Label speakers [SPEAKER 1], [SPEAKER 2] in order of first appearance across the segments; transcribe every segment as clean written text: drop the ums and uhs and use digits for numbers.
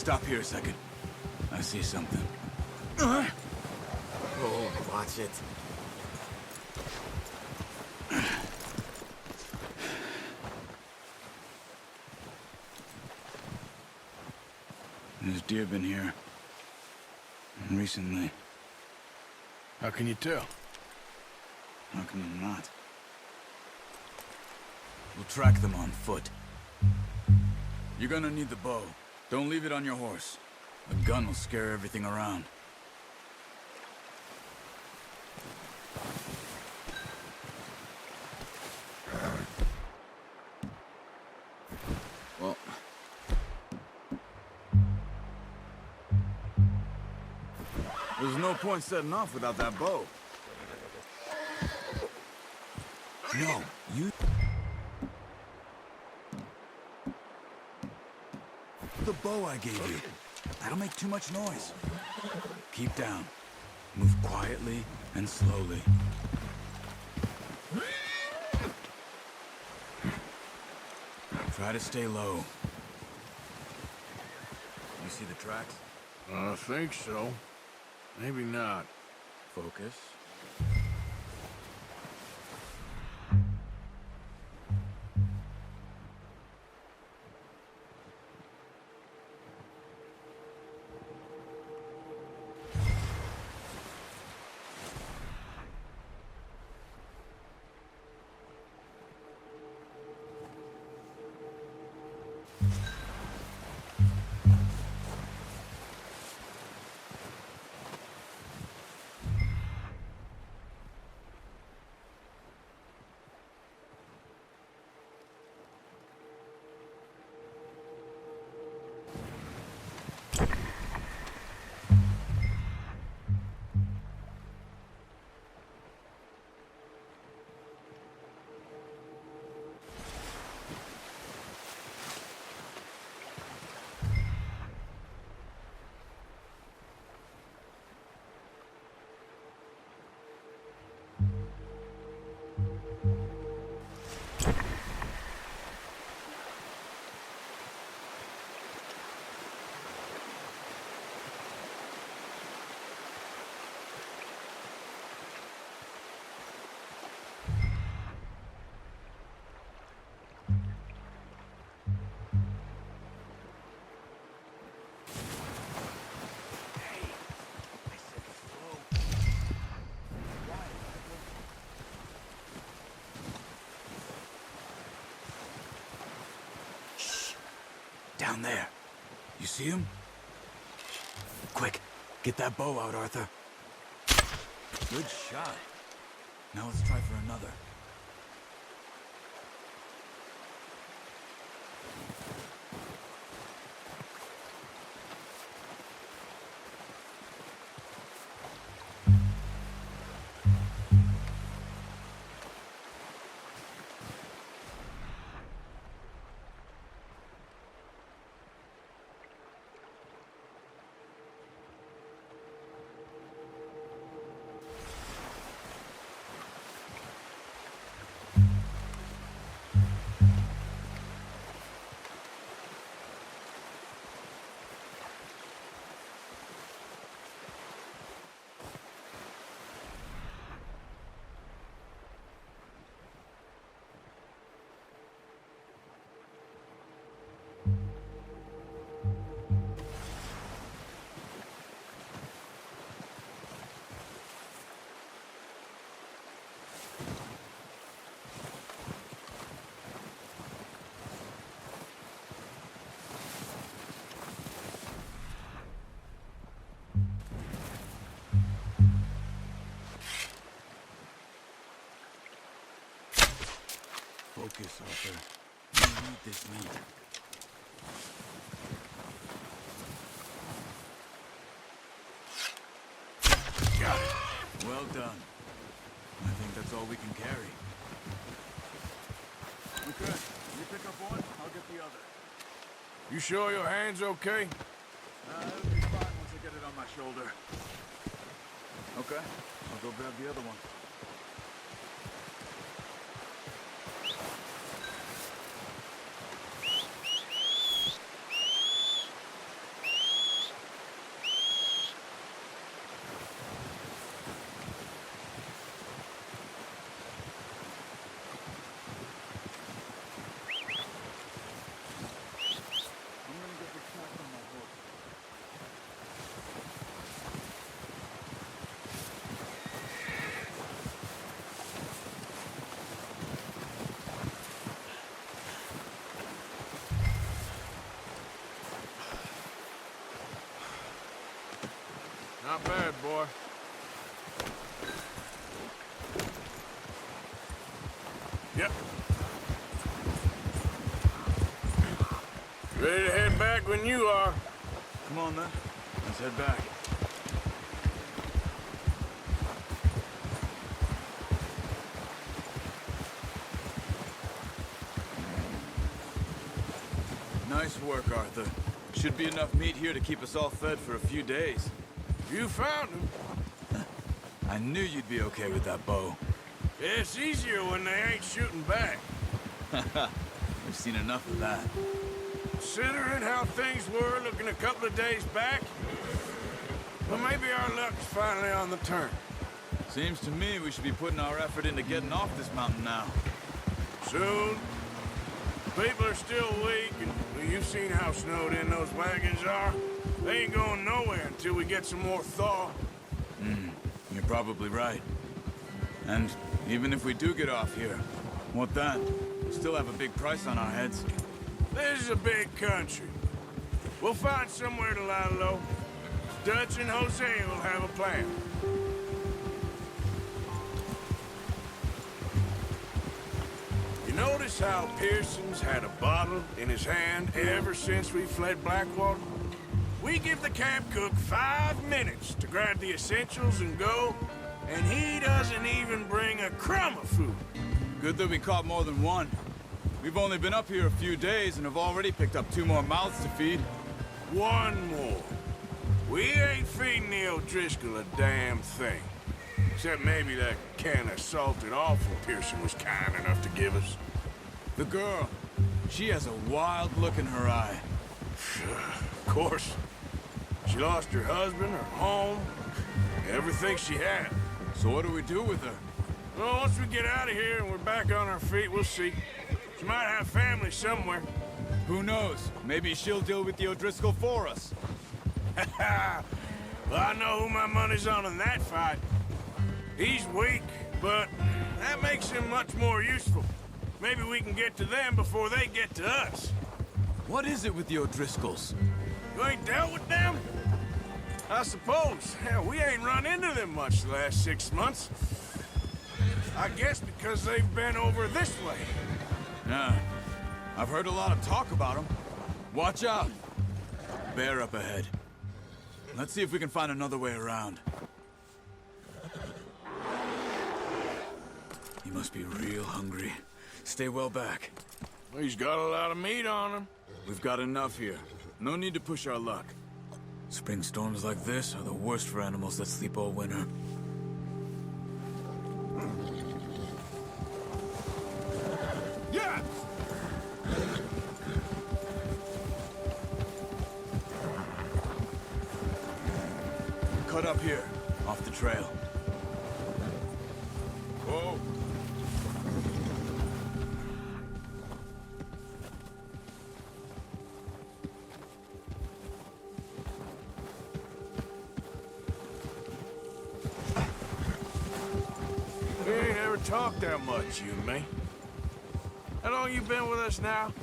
[SPEAKER 1] Stop here a second. I see something.
[SPEAKER 2] Oh, watch it.
[SPEAKER 1] There's deer been here. Recently.
[SPEAKER 3] How can you tell?
[SPEAKER 1] How can you not? We'll track them on foot. You're gonna need the bow. Don't leave it on your horse. A gun will scare everything around. Well...
[SPEAKER 2] There's no point setting off without that bow.
[SPEAKER 1] No, you... The bow I gave you. That'll make too much noise. Keep down. Move quietly and slowly. Try to stay low. You see the tracks?
[SPEAKER 3] I think so. Maybe not.
[SPEAKER 1] Focus. Down there. You see him? Quick, get that bow out, Arthur. Good shot. Now let's try for another. Focus, Arthur. You need this meat. Got it. Well done. I think that's all we can carry. Okay, you pick up one, I'll get the other.
[SPEAKER 3] You sure your hand's okay?
[SPEAKER 1] It'll be fine once I get it on my shoulder. Okay, I'll go grab the other one.
[SPEAKER 3] Not bad, boy. Yep. Ready to head back when you are.
[SPEAKER 2] Come on, then. Let's head back. Nice work, Arthur. Should be enough meat here to keep us all fed for a few days.
[SPEAKER 3] You found him.
[SPEAKER 2] I knew you'd be okay with that bow.
[SPEAKER 3] It's easier when they ain't shooting back.
[SPEAKER 2] We've seen enough of that.
[SPEAKER 3] Considering how things were looking a couple of days back, well, maybe our luck's finally on the turn.
[SPEAKER 2] Seems to me we should be putting our effort into getting off this mountain now.
[SPEAKER 3] Soon. People are still weak, and well, you've seen how snowed in those wagons are. They ain't going nowhere until we get some more thaw.
[SPEAKER 2] You're probably right. And even if we do get off here, what then? We still have a big price on our heads.
[SPEAKER 3] This is a big country. We'll find somewhere to lie low. Dutch and Hosea will have a plan. You notice how Pearson's had a bottle in his hand ever since we fled Blackwater? We give the camp cook 5 minutes to grab the essentials and go, and he doesn't even bring a crumb of food.
[SPEAKER 2] Good that we caught more than one. We've only been up here a few days and have already picked up 2 more mouths to feed.
[SPEAKER 3] 1 more. We ain't feeding the O'Driscoll a damn thing. Except maybe that can of salted offal Pearson was kind enough to give us.
[SPEAKER 2] The girl, she has a wild look in her eye.
[SPEAKER 3] Of course. She lost her husband, her home, everything she had.
[SPEAKER 2] So what do we do with her?
[SPEAKER 3] Well, once we get out of here and we're back on our feet, we'll see. She might have family somewhere.
[SPEAKER 2] Who knows? Maybe she'll deal with the O'Driscoll for us.
[SPEAKER 3] Well, I know who my money's on in that fight. He's weak, but that makes him much more useful. Maybe we can get to them before they get to us.
[SPEAKER 2] What is it with the O'Driscolls?
[SPEAKER 3] You ain't dealt with them? I suppose. Hell, we ain't run into them much the last 6 months. I guess because they've been over this way.
[SPEAKER 2] Yeah, I've heard a lot of talk about them. Watch out. Bear up ahead. Let's see if we can find another way around. He must be real hungry. Stay well back.
[SPEAKER 3] He's got a lot of meat on him.
[SPEAKER 2] We've got enough here. No need to push our luck. Spring storms like this are the worst for animals that sleep all winter.
[SPEAKER 3] Yeah!
[SPEAKER 2] Cut up here, off the trail. Whoa.
[SPEAKER 3] We ain't ever talked that much, you and me. How long you been with us now?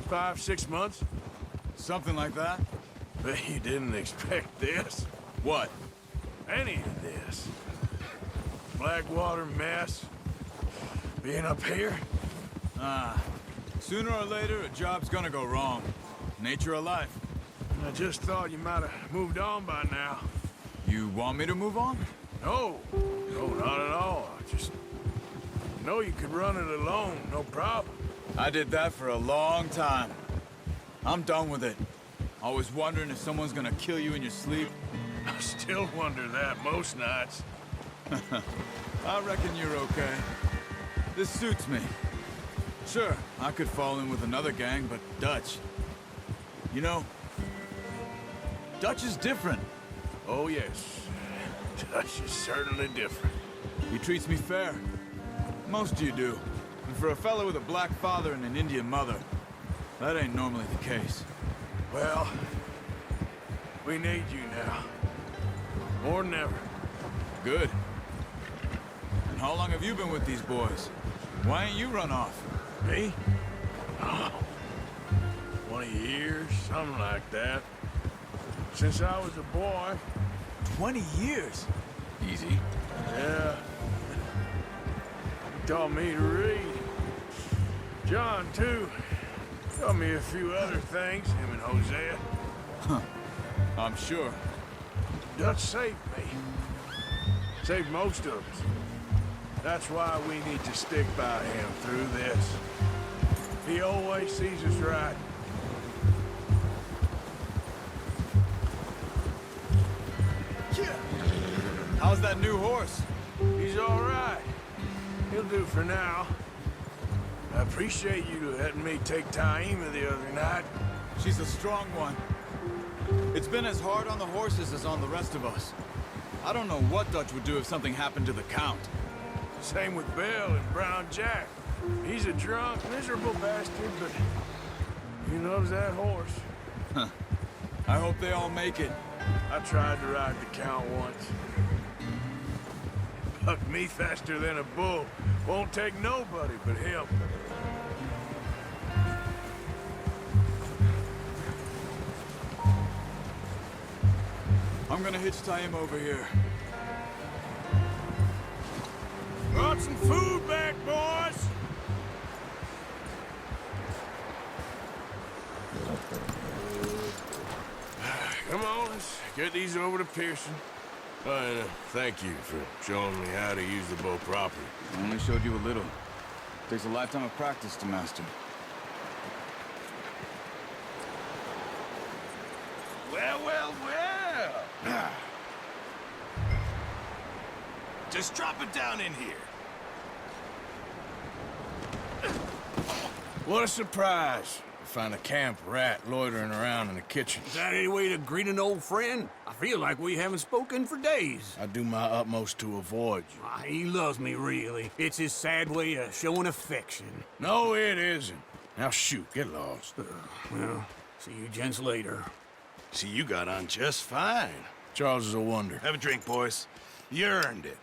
[SPEAKER 3] 5, 6 months?
[SPEAKER 2] Something like that?
[SPEAKER 3] Bet you didn't expect this.
[SPEAKER 2] What?
[SPEAKER 3] Any of this. Blackwater mess. Being up here.
[SPEAKER 2] Sooner or later, a job's gonna go wrong. Nature of life.
[SPEAKER 3] I just thought you might have moved on by now.
[SPEAKER 2] You want me to move on?
[SPEAKER 3] No, not at all. I just know you could run it alone, no problem.
[SPEAKER 2] I did that for a long time. I'm done with it. Always wondering if someone's gonna kill you in your sleep.
[SPEAKER 3] I still wonder that most nights.
[SPEAKER 2] I reckon you're okay. This suits me. Sure, I could fall in with another gang, but Dutch... You know, Dutch is different.
[SPEAKER 3] Oh, yes. Dutch is certainly different.
[SPEAKER 2] He treats me fair. Most of you do. And for a fellow with a black father and an Indian mother, that ain't normally the case.
[SPEAKER 3] Well, we need you now. More than ever.
[SPEAKER 2] Good. And how long have you been with these boys? Why ain't you run off?
[SPEAKER 3] Me? Oh, 20 years, something like that. Since I was a boy.
[SPEAKER 2] 20 years.
[SPEAKER 1] Easy.
[SPEAKER 3] Yeah. He taught me to read. John, too. Taught me a few other things, him and Hosea.
[SPEAKER 2] I'm sure.
[SPEAKER 3] Dutch saved me. Saved most of us. That's why we need to stick by him through this. He always sees us right.
[SPEAKER 2] How's that new horse?
[SPEAKER 3] He's all right. He'll do for now. I appreciate you letting me take Taima the other night.
[SPEAKER 2] She's a strong one. It's been as hard on the horses as on the rest of us. I don't know what Dutch would do if something happened to the Count.
[SPEAKER 3] Same with Bill and Brown Jack. He's a drunk, miserable bastard, but he loves that horse.
[SPEAKER 2] I hope they all make it.
[SPEAKER 3] I tried to ride the Count once. Bucked me faster than a bull. Won't take nobody but him.
[SPEAKER 2] I'm gonna hitch him over here.
[SPEAKER 3] Brought some food back, boys! Come on, let's get these over to Pearson. And thank you for showing me how to use the bow properly.
[SPEAKER 2] I only showed you a little. Takes a lifetime of practice to master.
[SPEAKER 3] Well, well, well! Just drop it down in here. What a surprise. Find a camp rat loitering around in the kitchen.
[SPEAKER 4] Is that any way to greet an old friend? I feel like we haven't spoken for days.
[SPEAKER 3] I do my utmost to avoid you.
[SPEAKER 4] He loves me, really. It's his sad way of showing affection.
[SPEAKER 3] No, it isn't. Now shoot, get lost.
[SPEAKER 4] Well, see you gents later.
[SPEAKER 5] See, you got on just fine.
[SPEAKER 3] Charles is a wonder.
[SPEAKER 5] Have a drink, boys. You earned it.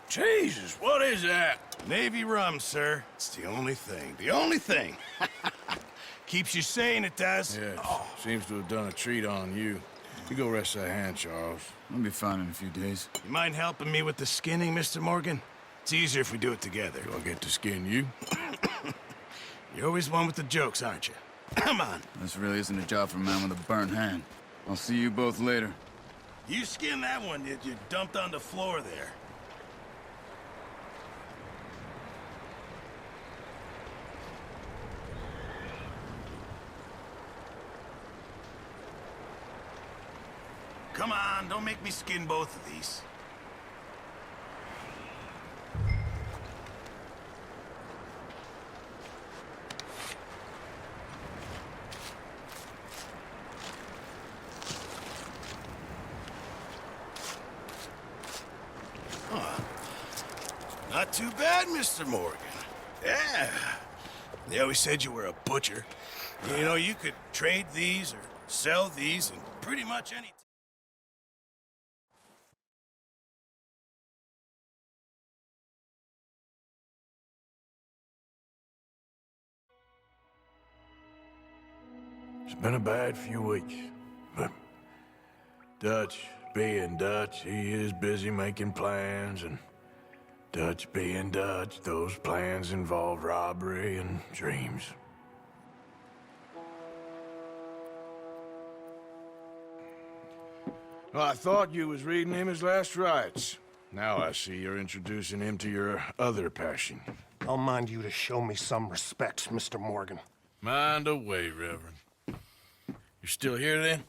[SPEAKER 3] Jesus, what is that?
[SPEAKER 5] Navy rum, sir. It's the only thing. The only thing. Keeps you sane, it does.
[SPEAKER 3] Yes, seems to have done a treat on you. You go rest that hand, Charles.
[SPEAKER 2] I'll be fine in a few days.
[SPEAKER 5] You mind helping me with the skinning, Mr. Morgan? It's easier if we do it together.
[SPEAKER 3] Do I get to skin you?
[SPEAKER 5] You're always one with the jokes, aren't you? Come on.
[SPEAKER 2] This really isn't a job for a man with a burnt hand. I'll see you both later.
[SPEAKER 5] You skinned that one that you dumped on the floor there. Come on, don't make me skin both of these. Not too bad, Mr. Morgan. Yeah. They always said you were a butcher. You know, you could trade these or sell these and pretty much any...
[SPEAKER 3] It's been a bad few weeks, but Dutch being Dutch, he is busy making plans, and Dutch being Dutch, those plans involve robbery and dreams. Well, I thought you was reading him his last rites. Now I see you're introducing him to your other passion.
[SPEAKER 6] I'll mind you to show me some respect, Mr. Morgan.
[SPEAKER 3] Mind away, Reverend. You're still here, then?